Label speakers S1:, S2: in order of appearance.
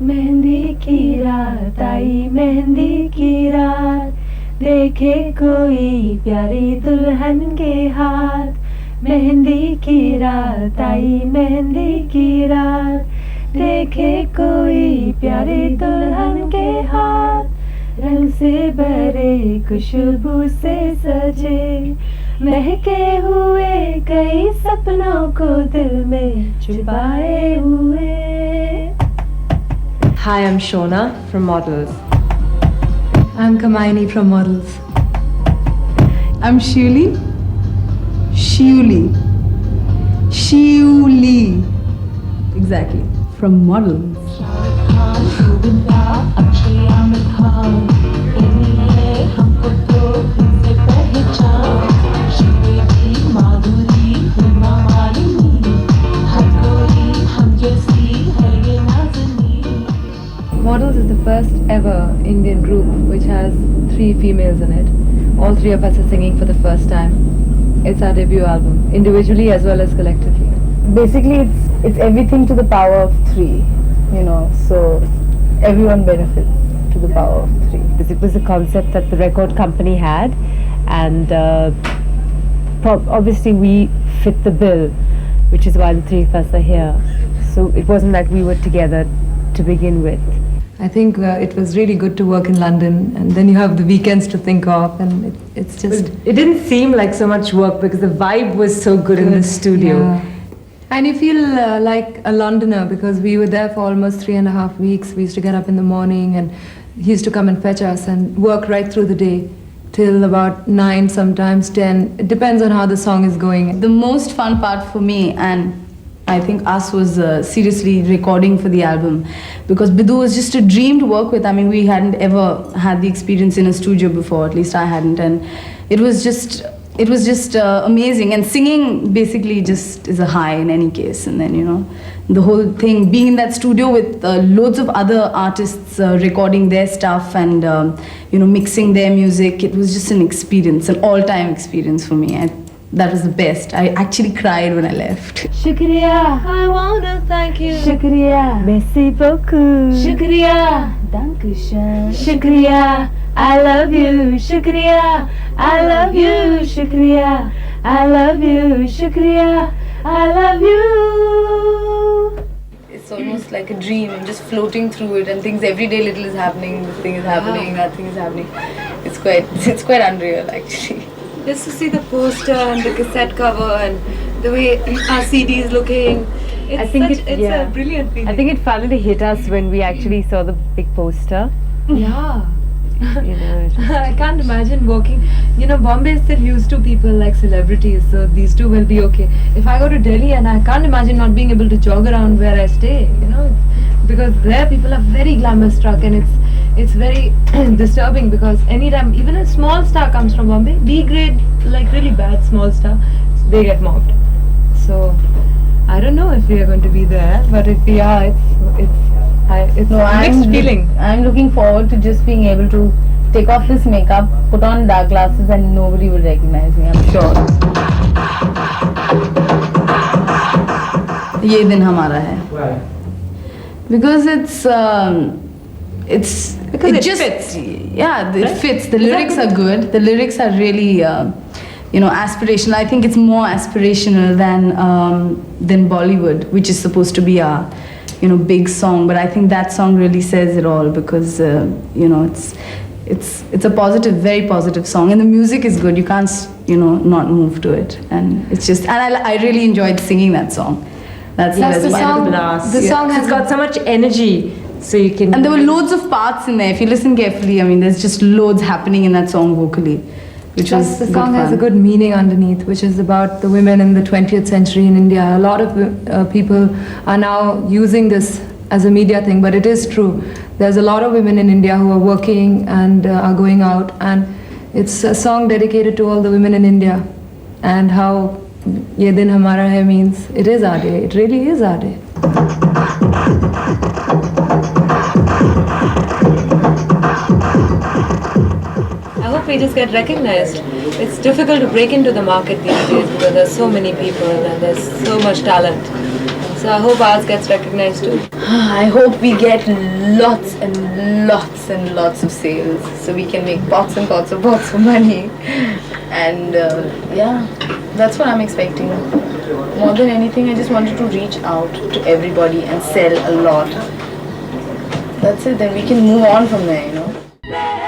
S1: मेहंदी की रात आई, मेहंदी की रात, देखे कोई प्यारी दुल्हन के हाथ. मेहंदी की रात आई, मेहंदी की रात, देखे कोई प्यारी दुल्हन के हाथ. रंग से भरे खुशबू से सजे, महके हुए कई सपनों को दिल में छुपाए हुए.
S2: Hi, I'm Shona from Models.
S3: I'm Kamaini from Models.
S4: I'm Shiuli. Exactly. From Models.
S3: Models is the first ever Indian group which has 3 females in it. All 3 of us are singing for the first time. It's our debut album, individually as well as collectively.
S5: Basically, it's everything to the power of 3, so everyone benefits to the power of 3.
S2: It was a concept that the record company had, and obviously we fit the bill, which is why the 3 of us are here. So it wasn't that we were together to begin with.
S3: I think it was really good to work in London, and then you have the weekends to think of, and it's just...
S2: It didn't seem like so much work because the vibe was so good in the studio.
S3: Yeah. And you feel like a Londoner because we were there for almost 3.5 weeks. We used to get up in the morning and he used to come and fetch us and work right through the day till about 9, sometimes 10. It depends on how the song is going.
S4: The most fun part for me, and I think us, was seriously recording for the album, because Bidu was just a dream to work with. I mean, we hadn't ever had the experience in a studio before, at least I hadn't, and it was just amazing. And singing basically just is a high in any case, and then the whole thing, being in that studio with loads of other artists recording their stuff and mixing their music, it was just an experience, an all-time experience for me. That was the best. I actually cried when I left.
S1: Shukriya, I wanna thank you.
S2: Shukriya, merci beaucoup.
S1: Shukriya, dankeschön. Shukriya, I love you. Shukriya, I love you. Shukriya, I love you. Shukriya, I love you.
S4: It's almost like a dream. I'm just floating through it, and things every day little is happening. This thing is happening. That thing is happening. It's quite unreal actually.
S3: Just to see the poster and the cassette cover and the way our CD is looking, it's a brilliant feeling.
S2: I think it finally hit us when we actually saw the big poster.
S3: Yeah. I can't imagine working. Bombay is still used to people like celebrities, so these two will be okay. If I go to Delhi, and I can't imagine not being able to jog around where I stay, because there people are very glamour struck, and it's very disturbing because anytime even a small star comes from Bombay, B grade, like really bad small star, they get mobbed. So I don't know if we are going to be there, but if we are, it's a mixed feeling.
S5: I'm looking forward to just being able to take off this makeup, put on dark glasses, and nobody will recognize me, I'm sure.
S4: ये दिन हमारा है. Why? Because it fits. Yeah, it fits. The lyrics are good. The lyrics are really aspirational. I think it's more aspirational than Bollywood, which is supposed to be a big song. But I think that song really says it all because it's a positive, very positive song, and the music is good. You can't not move to it, and it's just, and I really enjoyed singing that song. That's
S3: the song.
S2: The song has got so much energy. So you can.
S4: And there were loads of parts in there. If you listen carefully, I mean, there's just loads happening in that song vocally, which was
S3: the song has a good meaning underneath, which is about the women in the 20th century in India. A lot of people are now using this as a media thing, but it is true. There's a lot of women in India who are working and are going out, and it's a song dedicated to all the women in India, and how Ye Din Hamara Hai means it is our day. It really is our day. I hope we just get recognized. It's difficult to break into the market these days because there's so many people and there's so much talent. So I hope ours gets recognized too.
S5: I hope we get lots and lots and lots of sales so we can make pots and pots of money. And yeah, that's what I'm expecting. More than anything, I just wanted to reach out to everybody and sell a lot. That's it, then we can move on from there, you know.